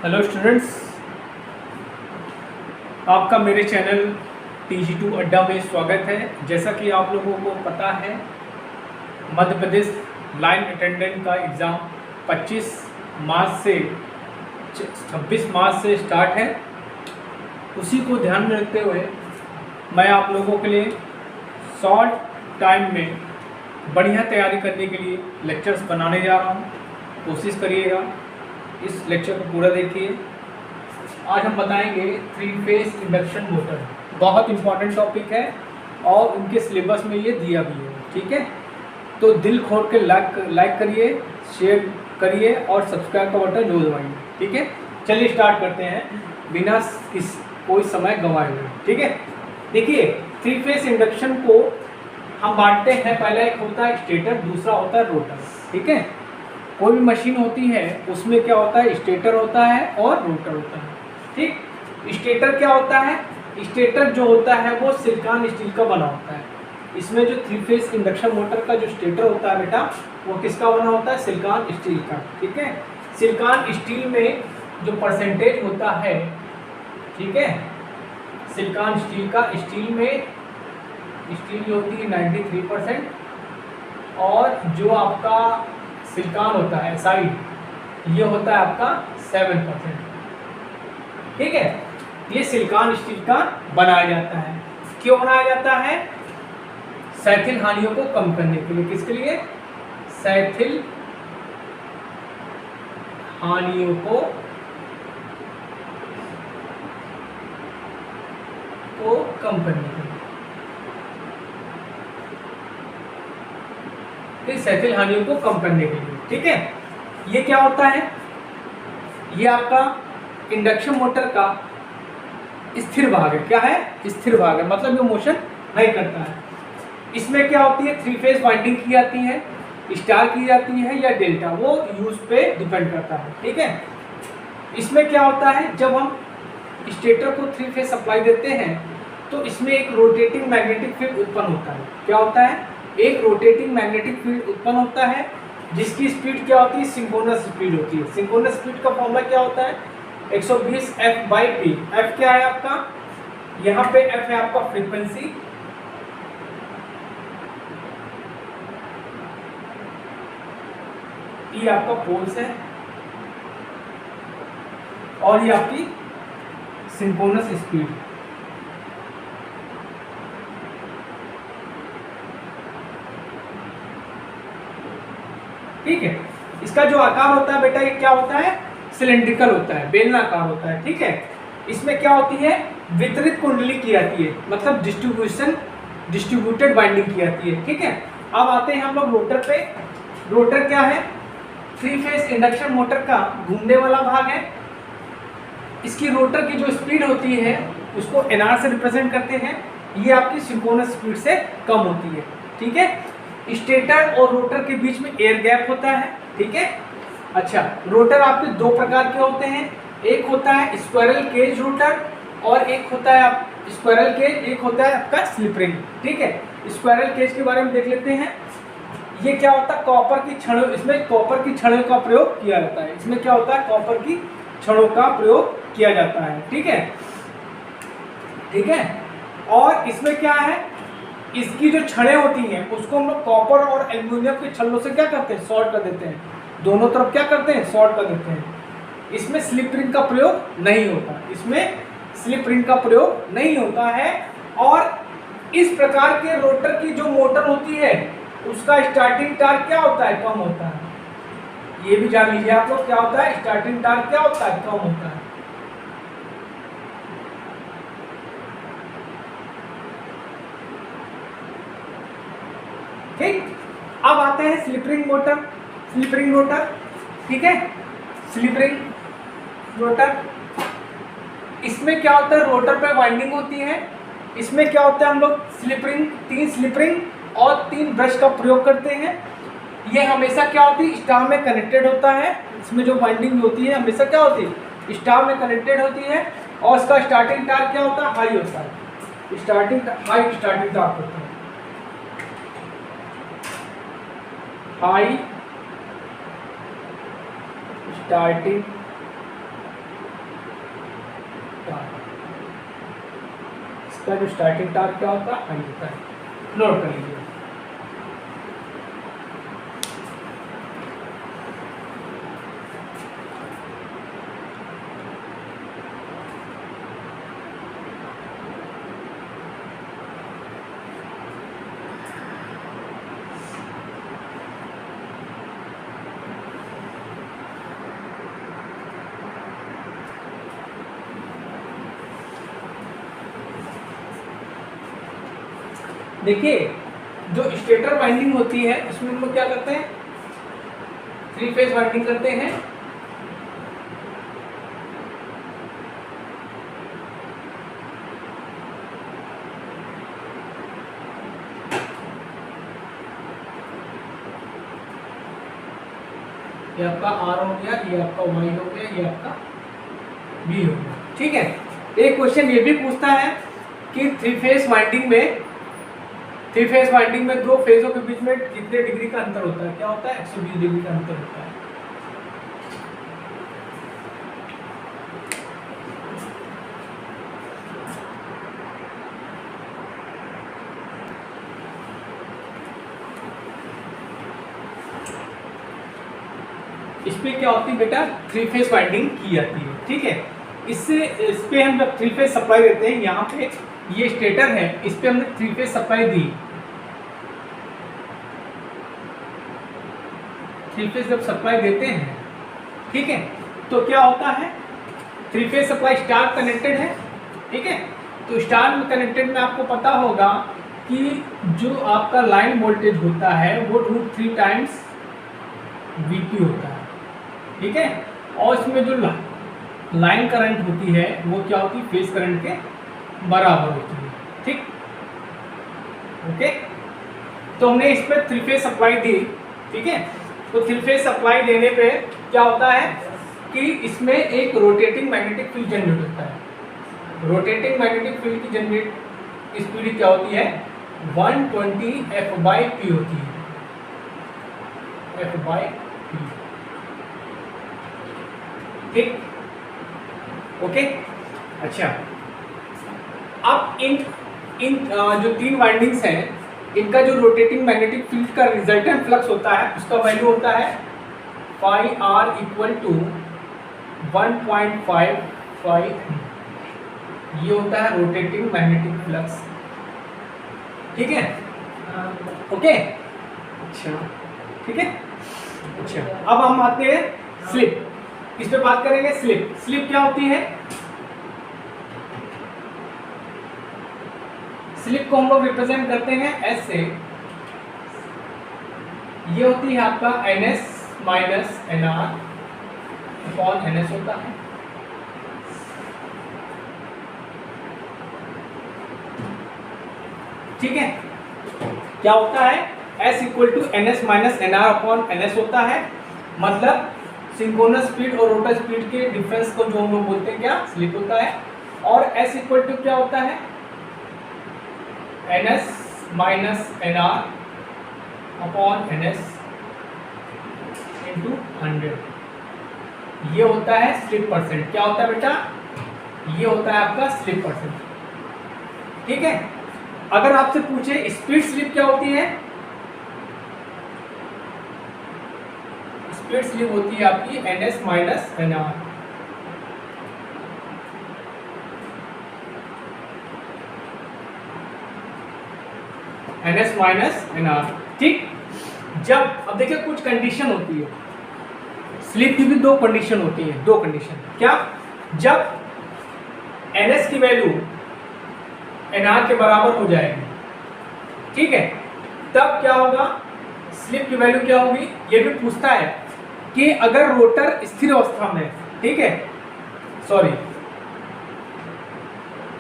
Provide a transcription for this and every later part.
Hello students, आपका मेरे channel TG2 अड्डा में स्वागत है। जैसा कि आप लोगों को पता है, मध्य प्रदेश लाइन अटेंडेंट का एग्ज़ाम 25 मार्च से 26 मार्च से स्टार्ट है। उसी को ध्यान में रखते हुए मैं आप लोगों के लिए शॉर्ट टाइम में बढ़िया तैयारी करने के लिए लेक्चर्स बनाने जा रहा हूँ। कोशिश करिएगा, इस लेक्चर को पूरा देखिए। आज हम बताएंगे 3 फेज इंडक्शन मोटर। बहुत इंपॉर्टेंट टॉपिक है और उनके सिलेबस में ये दिया भी है, ठीक है। तो दिल खोल के लाइक करिए, शेयर करिए और सब्सक्राइब का बटन जरूर दबाइए, ठीक है। चलिए स्टार्ट करते हैं बिना कोई समय गंवाए हुए, ठीक है। देखिए, 3 फेज इंडक्शन को हम बांटते हैं। पहला एक होता है स्टेटर, दूसरा होता है रोटर, ठीक है। कोई भी मशीन होती है उसमें क्या होता है, स्टेटर होता है और रोटर होता है, ठीक। स्टेटर क्या होता है? स्टेटर जो होता है वो सिलिकॉन स्टील का बना होता है। इसमें जो 3 फेज इंडक्शन मोटर का जो स्टेटर होता है बेटा, वो किसका बना होता है? सिलिकॉन स्टील का, ठीक है। सिलिकॉन स्टील में जो परसेंटेज होता है, ठीक है, सिलिकॉन स्टील का, स्टील में स्टील जो होती है 93% और जो आपका सिलिकॉन होता है साइड, ये होता है आपका 7%, ठीक है। ये सिलिकॉन स्टील का बनाया जाता है। क्यों बनाया जाता है? सैथिल हानियों को कम करने के लिए। किसके लिए? सैथिल हानियों को कम करने के लिए, सैथिल हानियों को कम करने के लिए, ठीक है। ये क्या होता है? ये आपका इंडक्शन मोटर का स्थिर भाग है। क्या है? स्थिर भाग है, मतलब ये मोशन नहीं करता है। इसमें क्या होती है? 3 फेज वाइंडिंग की जाती है, स्टार की जाती है या डेल्टा, वो यूज पे डिपेंड करता है, ठीक है। इसमें क्या होता है, जब हम स्टेटर को 3 फेज सप्लाई देते हैं तो इसमें एक रोटेटिंग मैग्नेटिक फील्ड उत्पन्न होता है। क्या होता है? एक रोटेटिंग मैग्नेटिक फील्ड उत्पन्न होता है, जिसकी स्पीड क्या होती है? सिंक्रोनस स्पीड होती है। सिंक्रोनस स्पीड का फॉर्मूला क्या होता है? 120 F/P। F क्या है आपका? यहाँ पे F है आपका फ्रीक्वेंसी, P आपका पोल्स है और ये आपकी सिंक्रोनस स्पीड। ठीक है। इसका जो आकार होता है बेटा, ये क्या होता है? सिलेंड्रिकल होता है, बेलनाकार होता है, ठीक है। इसमें क्या होती है? वितरित कुंडली की जाती है, मतलब डिस्ट्रीब्यूटेड बाइंडिंग की जाती है, ठीक है। अब आते हैं हम लोग रोटर पे। रोटर क्या है? 3 फेज इंडक्शन मोटर का घूमने वाला भाग है। इसकी रोटर की जो स्पीड होती है उसको NR से रिप्रेजेंट करते हैं। ये आपकी सिंक्रोनस स्पीड से कम होती है, ठीक है। स्टेटर और रोटर के बीच में एयर गैप होता है, ठीक है। अच्छा, रोटर आपके 2 प्रकार के होते हैं। एक होता है स्क्वायरल केज रोटर और एक होता है स्क्वायरल केज, एक होता है आपका स्लिप रिंग, ठीक है। स्क्वायरल केज के बारे में देख लेते हैं। ये क्या होता है? कॉपर की छड़ों, इसमें कॉपर की छड़ों का प्रयोग किया जाता है। इसमें क्या होता है? कॉपर की छड़ों का प्रयोग किया जाता है, ठीक है, ठीक है। और इसमें क्या है? इसकी जो छड़ें होती हैं उसको हम लोग कॉपर और एल्यूमिनियम के छल्लों से क्या करते हैं? शॉर्ट कर देते हैं। दोनों तरफ क्या करते हैं? शॉर्ट कर देते हैं। इसमें स्लिप रिंग का प्रयोग नहीं होता, इसमें स्लिप रिंग का प्रयोग नहीं होता है। और इस प्रकार के रोटर की जो मोटर होती है उसका स्टार्टिंग टॉर्क क्या होता है? कम होता है। ये भी जान लीजिए आप लोग, क्या होता है? स्टार्टिंग टॉर्क क्या होता है? कम होता है। ठीक। अब आते हैं slip ring motor. Slip ring rotor, ठीक है, स्लिप रिंग रोटर। इसमें क्या होता है? रोटर पे वाइंडिंग होती है। इसमें क्या होता है? हम लोग स्लिप रिंग, 3 स्लिप रिंग और 3 ब्रश का प्रयोग करते हैं। ये हमेशा क्या होती है? स्टार में कनेक्टेड होता है। इसमें जो वाइंडिंग होती है हमेशा क्या होती है? स्टार में कनेक्टेड होती है। और इसका स्टार्टिंग टॉर्क क्या होता है? हाई होता है। हाई स्टार्टिंग टॉर्क होता है, हाई स्टार्टिंग इसका जो स्टार्टिंग टॉर्क क्या होता है, आई होता है। नोट कर लीजिए। देखिए जो स्टेटर वाइंडिंग होती है उसमें हम लोग क्या करते हैं, 3 फेज वाइंडिंग करते हैं। ये आपका आर हो गया, ये आपका वाई हो गया, ये आपका बी हो गया। ठीक है, एक क्वेश्चन ये भी पूछता है कि 3 फेज वाइंडिंग में 2 फेजों के बीच में कितने डिग्री का अंतर होता है, क्या होता है, 120 डिग्री का अंतर होता है। इस पे क्या होती है बेटा, 3 फेज वाइंडिंग की जाती है। ठीक है, इस पे हम जब 3 फेज सप्लाई देते हैं, यहाँ पे ये स्टेटर है, इस पे हमने 3 फेज सप्लाई दी। 3 फेज जब सप्लाई देते हैं, ठीक है, तो क्या होता है, 3 फेज सप्लाई स्टार कनेक्टेड है। ठीक है, तो स्टार कनेक्टेड में आपको पता होगा कि जो आपका लाइन वोल्टेज होता है वो √3 टाइम्स VP होता है। ठीक है, और इसमें जो लाइन करंट होती है वो क्या होती है, फेज करंट के बराबर होती है। ठीक, ओके, तो हमने इस पर 3 फेज सप्लाई दी। ठीक है, तो 3 फेज सप्लाई देने पे क्या होता है कि इसमें एक रोटेटिंग मैग्नेटिक फील्ड जनरेट होता है। रोटेटिंग मैग्नेटिक फील्ड की जनरेट स्पीड क्या होती है, 120 F/P होती है, F/P। ठीक, ओके, अच्छा, अब इन जो 3 वाइंडिंग्स हैं, इनका जो रोटेटिंग मैग्नेटिक फील्ड का रिजल्टेंट फ्लक्स होता है उसका वैल्यू होता है φr = 1.55। ये होता है रोटेटिंग मैग्नेटिक फ्लक्स। ठीक है, ओके, अच्छा, ठीक है, अच्छा, अब हम आते हैं स्लिप, इस पे बात करेंगे। स्लिप क्या होती है, स्लिप को हम लोग रिप्रेजेंट करते हैं S से। ये होती है आपका NS - NR/NS होता है। ठीक है, क्या होता है, S = NS - NR/NS होता है। मतलब सिंक्रोनस स्पीड और रोटर स्पीड के डिफरेंस को जो हम लोग बोलते हैं क्या, स्लिप होता है। और S = क्या होता है, NS - NR/NS × 100। ये होता है स्लिप परसेंट। क्या होता है बेटा, ये होता है आपका स्लिप परसेंट। ठीक है, अगर आपसे पूछे स्पीड स्लिप क्या होती है, स्पीड स्लिप होती है आपकी NS - NR। NS - NR। ठीक, जब अब देखिए कुछ कंडीशन होती है, स्लिप की भी 2 कंडीशन होती है, 2 कंडीशन। क्या, जब NS की वैल्यू NR के बराबर हो जाएगी, ठीक है, तब क्या होगा, स्लिप की वैल्यू क्या होगी। ये भी पूछता है कि अगर रोटर स्थिर अवस्था में, ठीक है, सॉरी,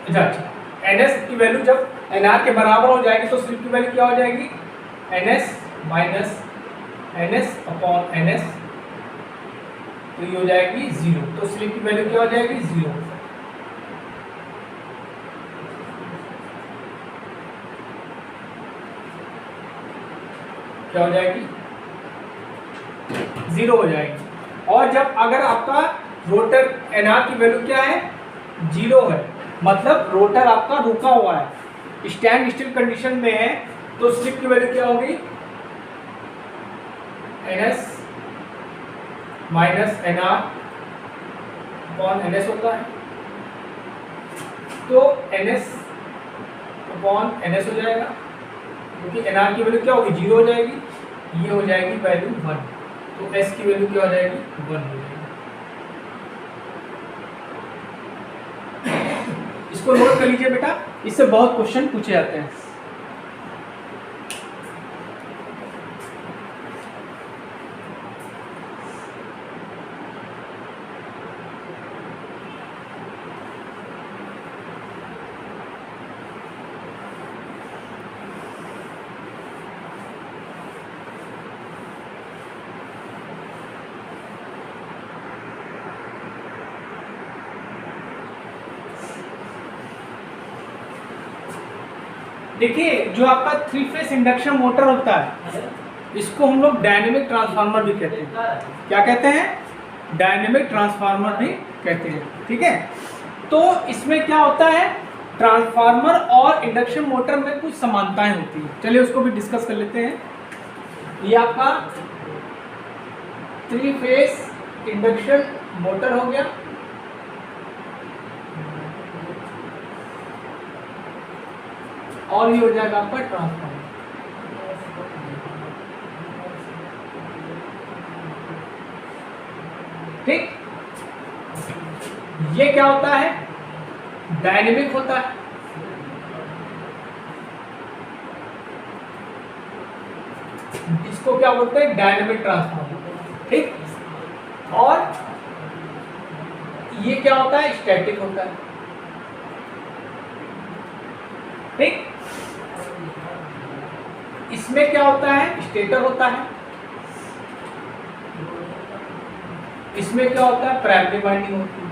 अच्छा, NS की वैल्यू जब NR के बराबर हो जाएगी तो स्लिप की वैल्यू क्या हो जाएगी, NS - NS/NS, तो ये हो जाएगी 0। तो स्लिप की वैल्यू क्या हो जाएगी, 0। क्या हो जाएगी, 0 हो जाएगी। और जब अगर आपका रोटर NR की वैल्यू क्या है, 0 है, मतलब रोटर आपका रुका हुआ है, स्टैंड स्टिल कंडीशन में है, तो स्लिप की वैल्यू क्या होगी, ns minus nr upon ns होता है, तो ns अपॉन ns हो जाएगा, क्योंकि nr की वैल्यू क्या होगी, 0 हो जाएगी, ये हो जाएगी वैल्यू 1, तो s की वैल्यू क्या हो जाएगी, 1 हो जाएगी। इसको नोट कर लीजिए बेटा, इससे बहुत क्वेश्चन पूछे जाते हैं। देखिए, जो आपका 3 फेस इंडक्शन मोटर होता है, इसको हम लोग डायनेमिक ट्रांसफार्मर भी कहते हैं। क्या कहते हैं, डायनेमिक ट्रांसफार्मर भी कहते हैं, ठीक है। तो इसमें क्या होता है, ट्रांसफार्मर और इंडक्शन मोटर में कुछ समानताएं होती हैं, चलिए उसको भी डिस्कस कर लेते हैं। ये आपका 3 फेस इंडक्शन मोटर हो गया, और ये हो जाएगा आपका ट्रांसफार्मर। ठीक, ये क्या होता है, डायनेमिक होता है, इसको क्या बोलते हैं, डायनेमिक ट्रांसफार्मर। ठीक, और ये क्या होता है, स्टैटिक होता है। ठीक, इसमें क्या होता है, स्टेटर होता है, इसमें क्या होता है, प्राइमरी वाइंडिंग होती है।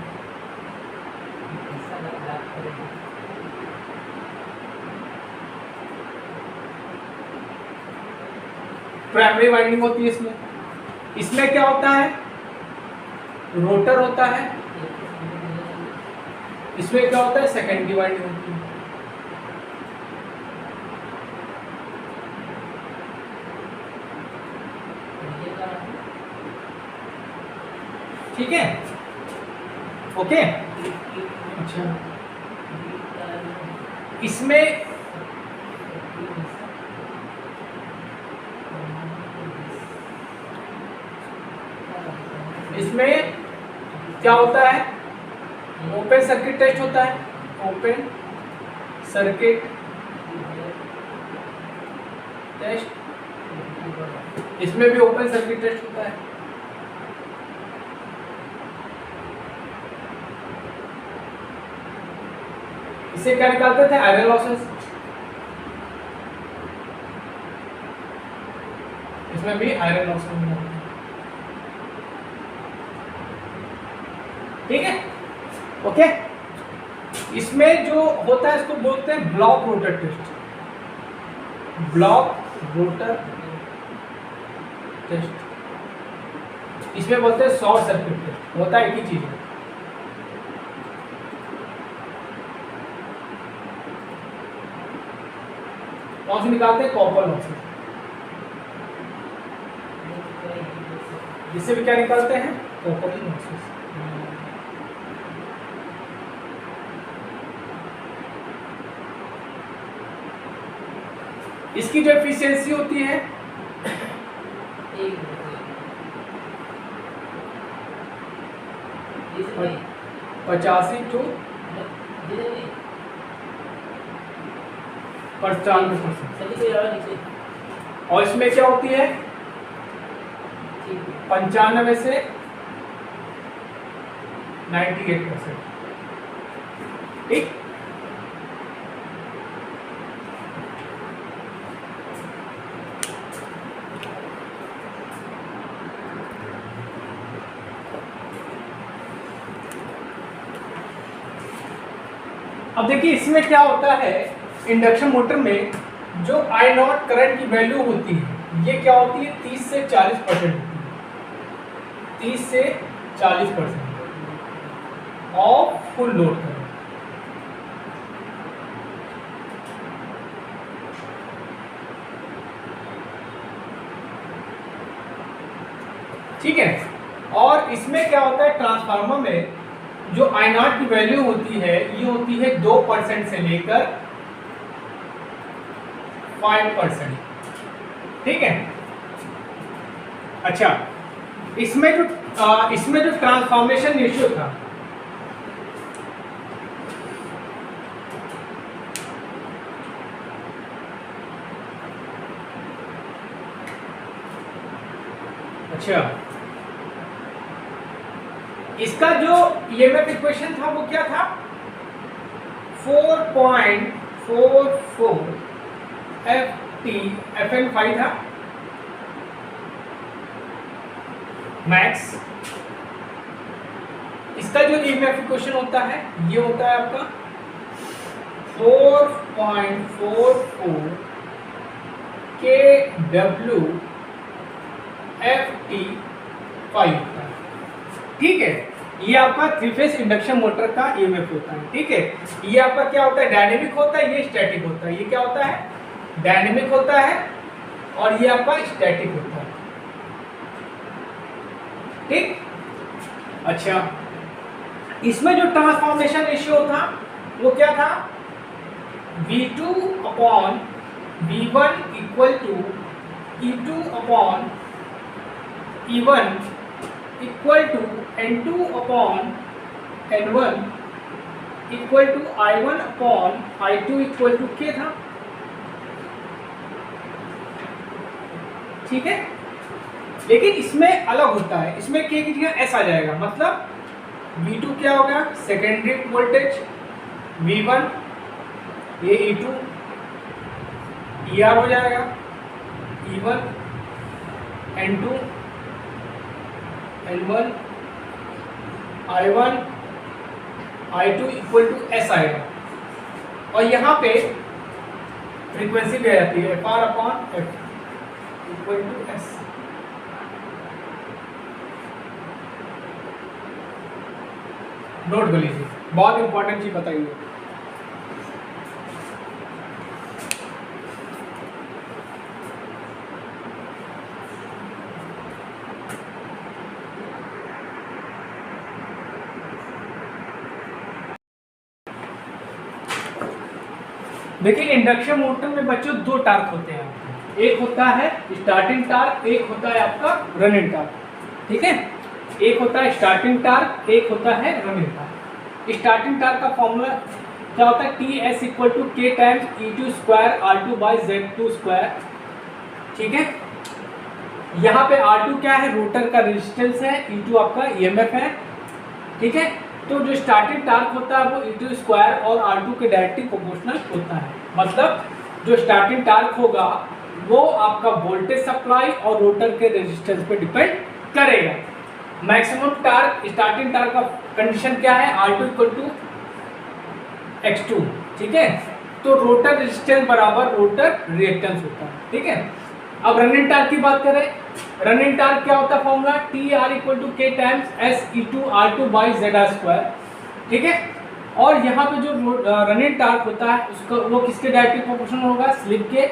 प्राइमरी वाइंडिंग होती है इसमें। इसमें क्या होता है, रोटर होता है, इसमें क्या होता है, सेकेंडरी वाइंडिंग होती है। ठीक है, ओके। अच्छा, इसमें क्या होता है, ओपन सर्किट टेस्ट होता है, ओपन सर्किट टेस्ट, इसमें भी ओपन सर्किट टेस्ट होता है। इसे क्या निकालते थे, आयरन लॉसेस, इसमें भी आयरन लॉसेस निकालते हैं। ठीक है, ओके। इसमें जो होता है इसको बोलते हैं block rotor test, block rotor test, इसमें बोलते हैं शॉर्ट सर्किट टेस्ट, होता है एक ही चीज है। कौन से निकालते हैं, कॉपर लॉसेस, इससे भी क्या निकालते हैं, कॉपर लॉसेस। इसकी जो एफिशिएंसी होती है, पचासी टू 95%, और इसमें क्या होती है, 95 से 98%। ठीक, अब देखिए इसमें क्या होता है, इंडक्शन मोटर में जो आई नॉट करंट की वैल्यू होती है, ये क्या होती है, 30 से 40% होती है, 30 से 40% ऑफ फुल लोड करंट। ठीक है। और इसमें क्या होता है, ट्रांसफार्मर में जो आई नॉट की वैल्यू होती है ये होती है 2% से लेकर 5%। ठीक है। अच्छा, इसमें जो ट्रांसफॉर्मेशन रेशियो था, अच्छा, इसका जो ईएमएफ इक्वेशन था वो क्या था, 4.44 FN5 था मैक्स। इसका जो ईएमएफ इक्वेशन होता है ये होता है आपका 4.44 kWft5। ठीक है, ये आपका 3 फेज इंडक्शन मोटर का ईएमएफ होता है। ठीक है, ये आपका क्या होता है, डायनेमिक होता है, ये स्टैटिक होता है। ये क्या होता है, डायनेमिक होता है, और ये आपका स्टैटिक होता है। ठीक। अच्छा, इसमें जो ट्रांसफॉर्मेशन रेशियो था वो क्या था, V2/V1 = E2/E1 = N2/N1 = I1/I2 = K था। ठीक है, लेकिन इसमें अलग होता है, इसमें K की जगह S आ जाएगा। मतलब V2 क्या हो गया, सेकेंडरी वोल्टेज, V1 ये E2, ER हो जाएगा, E1 N2 N1 I1 I2 = S आएगा। और यहाँ पे फ्रीक्वेंसी भी आ जाती है FR/F = S। नोट कर लीजिए, बहुत इंपॉर्टेंट चीज बताइए। देखिए, इंडक्शन मोटर में बच्चों 2 टार्क होते हैं। एक होता है स्टार्टिंग टार्क, एक होता है आपका रनिंग टार्क। ठीक है, एक होता है स्टार्टिंग टार्क, एक होता है रनिंग टार्क। स्टार्टिंग टार्क का फॉर्मूला क्या होता है, TS = K × E2² R2/Z2²। ठीक है, यहाँ पे R2 क्या है, रोटर का रेजिस्टेंस है, E2 आपका EMF है। ठीक है, तो जो स्टार्टिंग टार्क होता है वो E2² और R2 के डायरेक्टली प्रोपोर्शनल होता है। मतलब जो स्टार्टिंग टार्क होगा वो आपका वोल्टेज सप्लाई और रोटर के रेजिस्टेंस पे डिपेंड करेगा। मैक्सिमम टार्क, स्टार्टिंग टार्क का कंडीशन क्या है, R2 = X2। ठीक है, तो रोटर रेजिस्टेंस बराबर रोटर रिएक्टेंस होता है। ठीक है, अब रनिंग टार्क की बात करें, रनिंग टार्क क्या होता है, formula TR = K × SE2 R2/ZR²। ठीक है, और यहाँ पे जो रनिंग टार्क होता है उसका वो किसके डायरेक्टली प्रोपोर्शनल होगा, स्लिप के,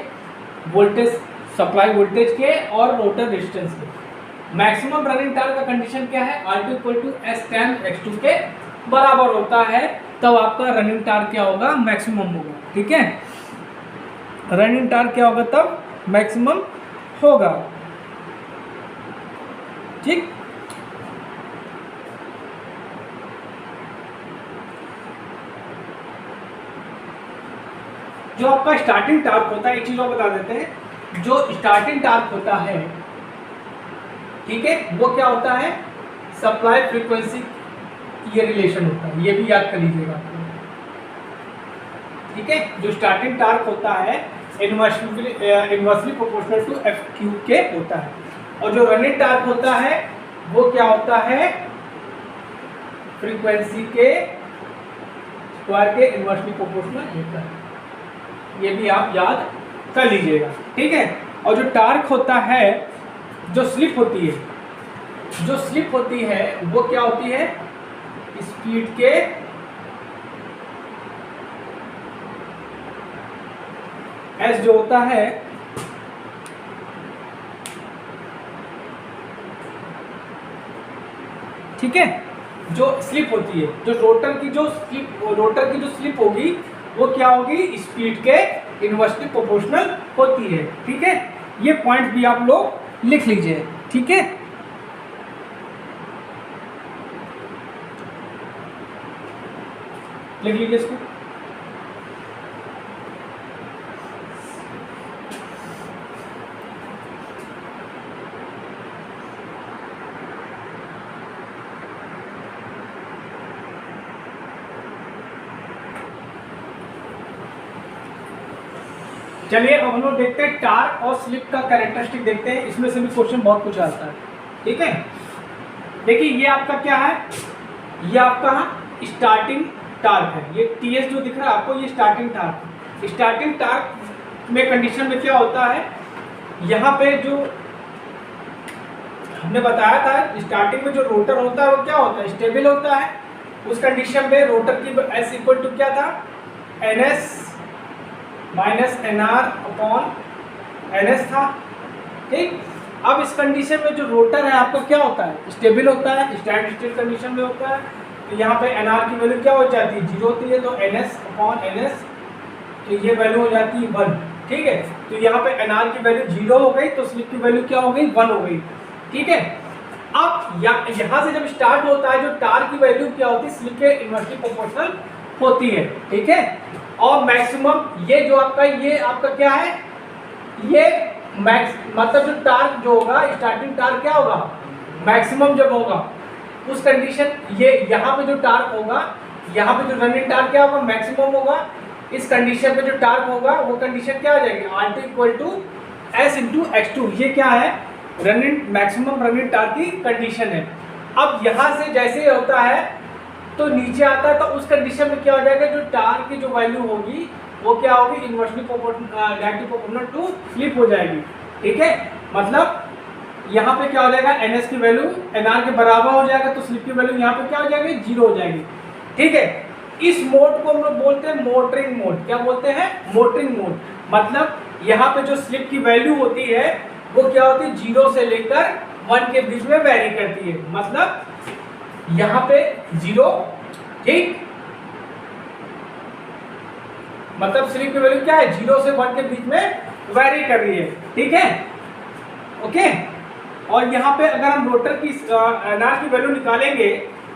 वोल्टेज सप्लाई वोल्टेज के और रोटर रेजिस्टेंस के। मैक्सिमम रनिंग टार्क का कंडीशन क्या है, R2 = S tan X2 के बराबर होता है, तब आपका रनिंग टार्क क्या होगा, मैक्सिमम होगा। ठीक है, रनिंग टार्क क्या होगा, तब मैक्सिमम होगा। ठीक, जो आपका स्टार्टिंग टार्क होता है, एक चीज और बता देते हैं, जो स्टार्टिंग टार्क होता है, ठीक है, वो क्या होता है, सप्लाई फ्रीक्वेंसी ये रिलेशन होता है, ये भी याद कर लीजिएगा। ठीक है, जो स्टार्टिंग टार्क होता है इनवर्सली प्रोपोर्शनल टू FQ के होता है, और जो रनिंग टार्क होता है वो क्या होता है, फ्रीक्वेंसी के स्क्वायर के इनवर्सली प्रोपोर्शनल होता है। ये भी आप याद कर लीजिएगा। ठीक है, और जो टार्क होता है, जो स्लिप होती है, वो क्या होती है, स्पीड के S जो होता है ठीक है, जो स्लिप होती है, जो रोटर की जो स्लिप होगी वो क्या होगी, स्पीड के इन्वर्सली प्रोपोर्शनल होती है। ठीक है, ये पॉइंट भी आप लोग लिख लीजिए। ठीक है, लिख लीजिए इसको। चलिए अब हम लोग देखते हैं टार्क और स्लिप का कैरेक्टरिस्टिक देखते हैं, इसमें से भी क्वेश्चन बहुत कुछ आता है। ठीक है, देखिए ये आपका क्या है, ये आपका स्टार्टिंग टार्क है, ये टीएस जो दिख रहा है आपको, ये स्टार्टिंग टार्क। स्टार्टिंग टार्क में कंडीशन में क्या होता है, यहाँ पे जो हमने बताया था स्टार्टिंग में जो रोटर होता है वो क्या होता है, स्टेबल होता है। उस कंडीशन में रोटर की एस इक्वल टू क्या था, N S minus N R upon N S था। ठीक, अब इस कंडीशन में जो रोटर है आपका क्या होता है, स्टेबल होता है, स्टैंड स्टिल कंडीशन में होता है। तो यहाँ पे एन आर की वैल्यू क्या हो जाती है, 0 होती है, तो N S upon N S, तो ये वैल्यू हो जाती है 1। ठीक है, तो यहाँ पे एन आर की वैल्यू 0 हो गई, तो स्लिप की वैल्यू क्या हो गई, 1 हो गई। ठीक है, अब यहाँ से जब स्टार्ट होता है, जो टार्क की वैल्यू क्या होती है, स्लिप के इन्वर्सली प्रोपोर्शनल होती है। ठीक है, और मैक्सिमम ये जो आपका, ये आपका क्या है, ये मैक्स मतलब जो टार्क जो होगा, स्टार्टिंग टार्क क्या होगा, मैक्सिमम जब होगा उस कंडीशन, ये यहाँ पे जो टार्क होगा, यहाँ पे जो रनिंग टार्क क्या होगा, मैक्सिमम होगा। इस कंडीशन पे जो टार्क होगा वो कंडीशन क्या हो जाएगी, R T equal to S into X two. ये क्या है, रनिंग मैक्सिमम रनिंग टार्क की कंडीशन है। अब यहाँ से जैसे होता है तो नीचे आता है, तो उस कंडीशन में क्या हो जाएगा, जो टार्क की जो वैल्यू होगी वो क्या होगी, inversely directly proportional to slip हो जाएगी। ठीक है, मतलब यहाँ पे क्या हो जाएगा, एन एस की वैल्यू एन आर के बराबर हो जाएगा, तो स्लिप की वैल्यू यहाँ पे क्या हो जाएगी, 0 हो जाएगी। ठीक है, इस मोड को हम लोग बोलते हैं मोटरिंग मोड। क्या बोलते हैं, मोटरिंग मोड। मतलब यहाँ पे जो स्लिप की वैल्यू होती है वो क्या होती है, 0 से लेकर 1 के बीच में वेरी करती है। मतलब यहाँ पे 0, ठीक, मतलब स्लिप की वैल्यू क्या है, 0 से 1 के बीच में वेरी कर रही है। ठीक है, ओके। और यहाँ पे अगर हम रोटर की एनआर की वैल्यू निकालेंगे,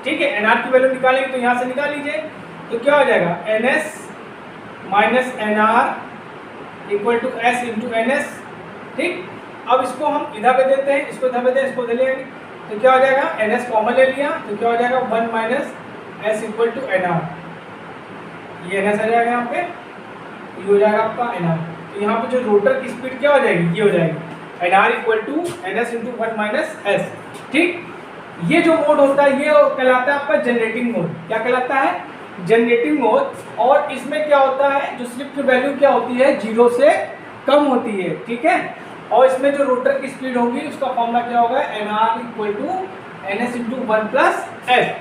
ठीक है, एनआर की वैल्यू निकालेंगे तो यहाँ से निकाल लीजिए, तो क्या हो जाएगा, N S minus N R equal to S into N S. ठीक, अब इसको हम इधर पे देते हैं, इसको इधर पे दें, इसको दे लेंगे, तो क्या हो जाएगा, एन एस कॉमन ले लिया, तो क्या हो जाएगा 1 minus S equal to N R. ये एन एस आ जाएगा यहाँ पे, ये हो जाएगा आपका एन आर। तो यहाँ पे जो रोटर की स्पीड क्या हो जाएगी, ये हो जाएगी N R equal to N S into 1 minus S. ठीक, ये जो मोड होता है ये कहलाता है आपका जनरेटिंग मोड। क्या कहलाता है, जनरेटिंग मोड। और इसमें क्या होता है, जो स्लिप की वैल्यू क्या होती है, 0 से कम होती है। ठीक है, और इसमें जो रोटर की स्पीड होगी उसका फॉर्मूला क्या होगा, N R equal to N S into 1 plus S.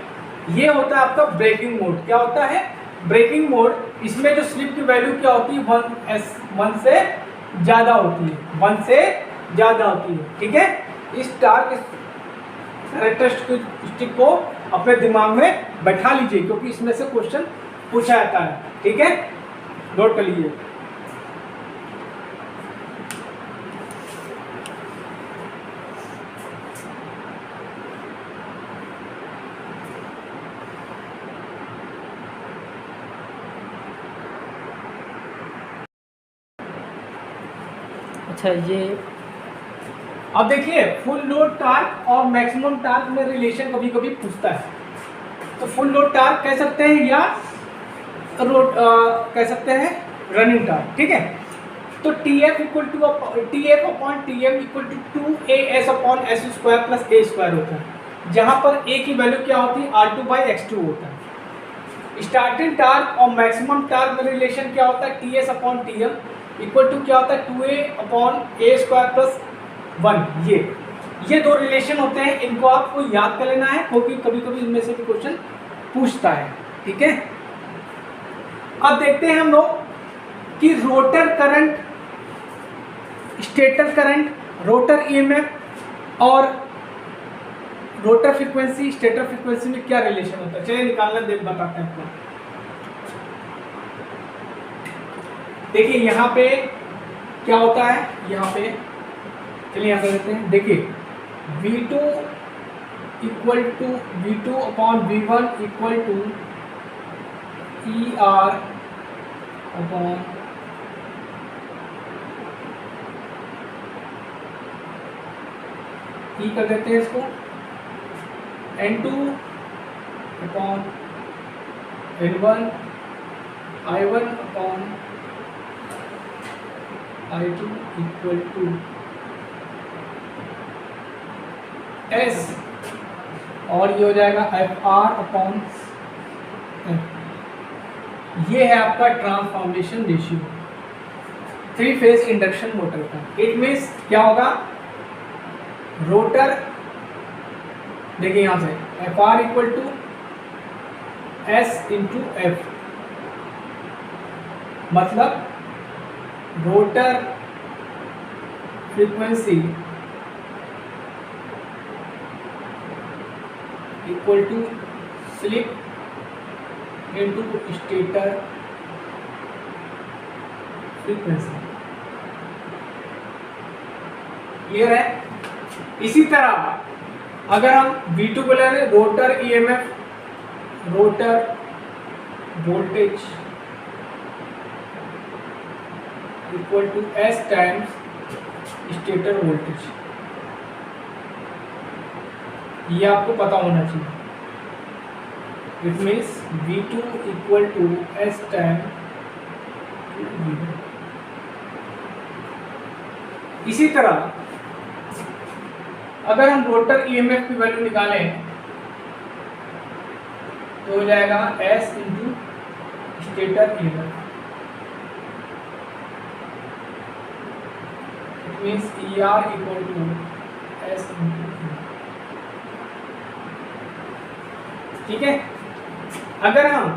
ये होता है आपका ब्रेकिंग मोड। क्या होता है, ब्रेकिंग मोड। इसमें जो स्लिप की वैल्यू क्या होती है, 1 से ज़्यादा होती है, 1 से ज़्यादा होती है। ठीक है, इस टार्क कैरेक्टरिस्टिक को अपने दिमाग में बैठा लीजिए, क्योंकि इसमें से क्वेश्चन पूछा जाता है। ठीक है, नोट कर लीजिए। अच्छा, ये अब देखिए फुल लोड टार्क और मैक्सिमम टार्क में रिलेशन कभी कभी पूछता है। तो फुल लोड टार्क कह सकते हैं या कह सकते हैं रनिंग टार्क। ठीक है, तो T F equal to upon T M equal to 2as upon S square plus A square होता है, जहाँ पर ए की वैल्यू क्या होती है, R2/X2 होता है। स्टार्टिंग टार्क और मैक्सिमम टार्क में रिलेशन क्या होता है, T S upon T M equal to क्या होता है, 2a अपॉन ए स्क्वायर प्लस 1। ये दो रिलेशन होते हैं, इनको आपको याद कर लेना है, क्योंकि कभी कभी इनमें से भी क्वेश्चन पूछता है। ठीक है, अब देखते हैं हम लोग कि rotor current, stator current, rotor EMF और रोटर फ्रीक्वेंसी स्टेटर फ्रीक्वेंसी में क्या रिलेशन होता है, चलिए निकालना देख बताते हैं आपको। देखिए यहाँ पे क्या होता है, यहाँ पे चलिए यहाँ पे देते हैं। देखिए V2 equal to V2 upon V1 equal to ER upon E कर देते हैं इसको, N2 upon N1 I1 upon I2 equal to S, और ये हो जाएगा FR अपॉन F। ये है आपका transformation ratio 3 phase induction motor का। इट मीन्स क्या होगा, रोटर देखिए यहाँ से FR equal to S into F, मतलब rotor frequency equal to slip into stator frequency. Clear है। इसी तरह अगर हम V2 को ले लें, rotor EMF, rotor voltage equal to S times stator voltage, ये आपको पता होना चाहिए। It means V2 equal to S time V1। इसी तरह अगर हम रोटर EMF की वैल्यू निकालें तो हो जाएगा S into stator EMF। It means ER equal to S into EMF। ठीक है। अगर हम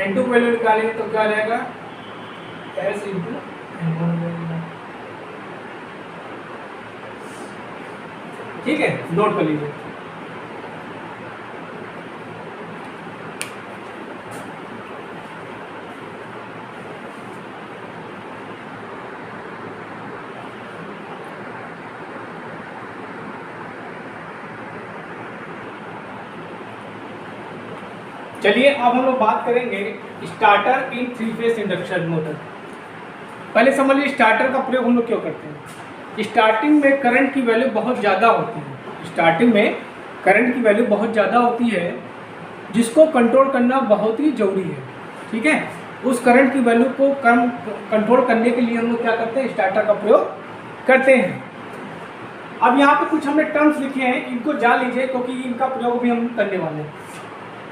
N2 वैल्यू निकालें तो क्या आ जाएगा, S इंटू N1। ठीक है, नोट कर लीजिए। चलिए अब हम लोग बात करेंगे स्टार्टर इन 3 फेज इंडक्शन मोटर। पहले समझ लीजिए स्टार्टर का प्रयोग हम लोग क्यों करते हैं। स्टार्टिंग में करंट की वैल्यू बहुत ज़्यादा होती है, स्टार्टिंग में करंट की वैल्यू बहुत ज़्यादा होती है, जिसको कंट्रोल करना बहुत ही ज़रूरी है। ठीक है, उस करंट की वैल्यू को कम कंट्रोल करने के लिए हम लोग क्या करते हैं, स्टार्टर का प्रयोग करते हैं। अब यहाँ पे कुछ हमने टर्म्स लिखे हैं, इनको जान लीजिए क्योंकि इनका प्रयोग भी हम करने वाले हैं।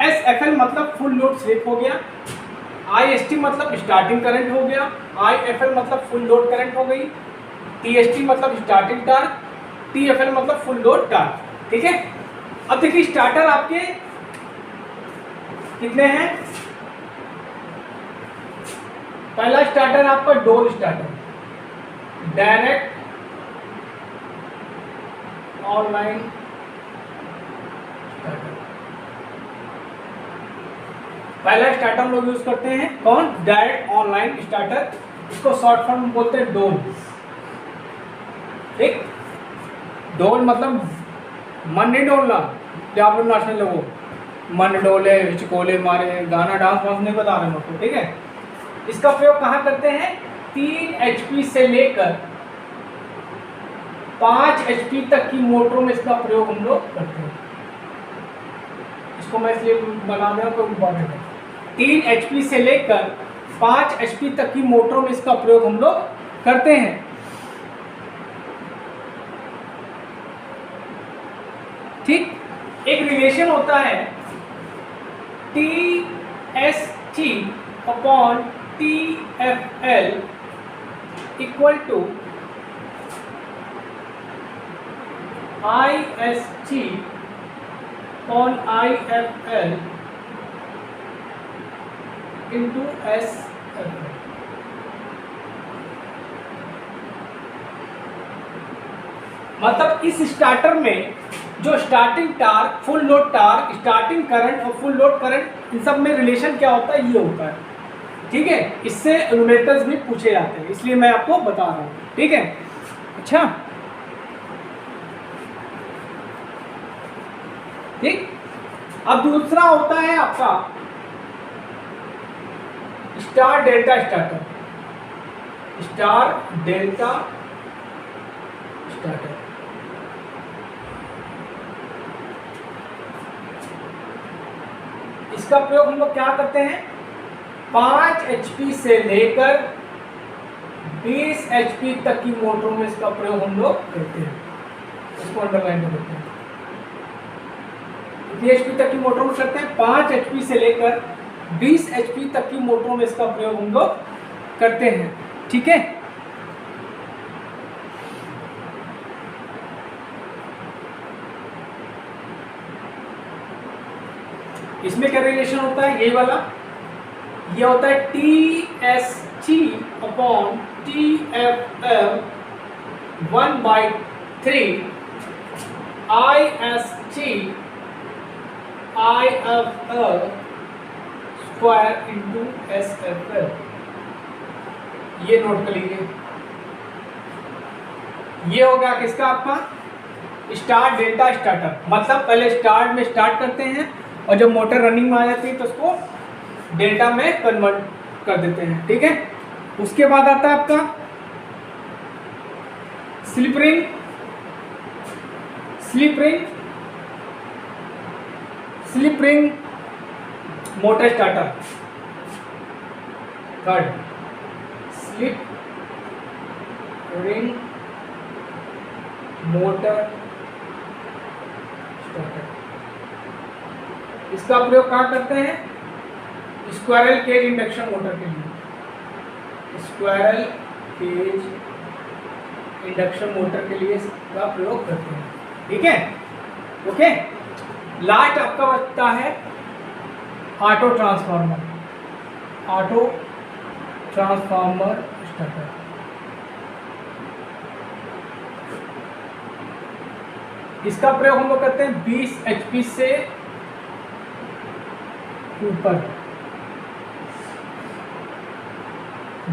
SFL मतलब फुल लोड स्लिप हो गया, IST मतलब स्टार्टिंग करंट हो गया, IFL मतलब फुल लोड करंट हो गई, TST मतलब स्टार्टिंग टार्क, TFL मतलब फुल लोड टार्क। ठीक है। अब देखिए स्टार्टर आपके कितने हैं। पहला स्टार्टर आपका door starter, direct online starter. पहला स्टार्टर हम लोग यूज करते हैं कौन, डायरेक्ट ऑनलाइन स्टार्टर, इसको शॉर्ट फॉर्म बोलते हैं डोल। ठीक, डोल मतलब मन नहीं डोलना, जो आप लोग नाचने लगो, मन डोले हिचकोले मारे, गाना डांस वांस नहीं बता रहे हैं। ठीक है, इसका प्रयोग कहाँ करते हैं, 3 HP से लेकर 5 HP तक की मोटरों में इसका प्रयोग हम लोग करते हैं। इसको मैं इसलिए बना रहा हूँ, इम्पोर्टेंट है। 3 HP से लेकर 5 HP तक की मोटरों में इसका प्रयोग हम लोग करते हैं। ठीक, एक रिलेशन होता है TST upon TFL equal to IST upon IFL into SFL। मतलब इस स्टार्टर में जो starting torque, full load torque, starting current और फुल लोड करंट, इन सब में रिलेशन क्या होता है, ये होता है। ठीक है, इससे न्यूमेरिकल्स भी पूछे जाते हैं, इसलिए मैं आपको बता रहा हूँ। ठीक है, अच्छा ठीक। अब दूसरा होता है आपका star delta starter. Star delta starter, इसका प्रयोग हम लोग क्या करते हैं, 5 HP से लेकर 20 HP तक की मोटरों में इसका प्रयोग हम लोग करते हैं। इसको अंडरलाइन करते हैं, कितनी HP तक की मोटरों में करते हैं, 5 HP से लेकर 20 HP तक की मोटरों में इसका प्रयोग हम लोग करते हैं। ठीक है, इसमें क्या रिलेशन होता है, यही वाला, ये होता है TST upon TFL 1/3 IST IFL square into SFL। ये नोट कर लीजिए, ये हो गया किसका, आपका स्टार डेल्टा स्टार्टर। मतलब पहले स्टार्ट में स्टार्ट करते हैं और जब मोटर रनिंग में आ जाती है तो उसको डेल्टा में कन्वर्ट कर देते हैं। ठीक है, उसके बाद आता है आपका slip ring. Slip ring motor starter. Third, slip ring motor starter. इसका प्रयोग कहाँ करते हैं, स्क्वायरल केज इंडक्शन मोटर के लिए। स्क्वायरल केज इंडक्शन मोटर के लिए इसका प्रयोग करते हैं। ठीक है, ओके। लास्ट आपका बचता है auto transformer. Auto transformer starter. इसका प्रयोग हम लोग करते हैं 20 HP से ऊपर।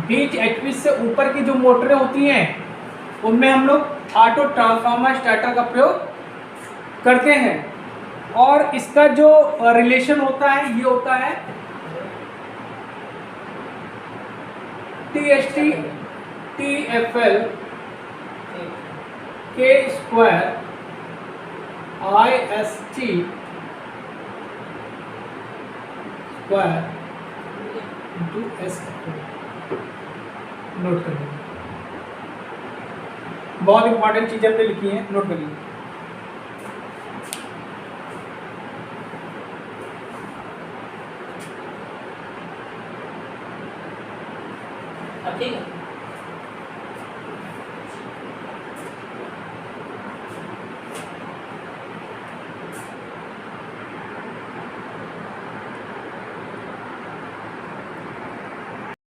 20 HP से ऊपर की जो मोटरें होती हैं उनमें हम लोग ऑटो ट्रांसफार्मर स्टार्टर का प्रयोग करते हैं। और इसका जो रिलेशन होता है ये होता है TST TFL के square IST square into SFL। Note कर लीजिए, बहुत इंपॉर्टेंट चीजें हमने लिखी हैं, नोट कर लीजिए। ठीक है।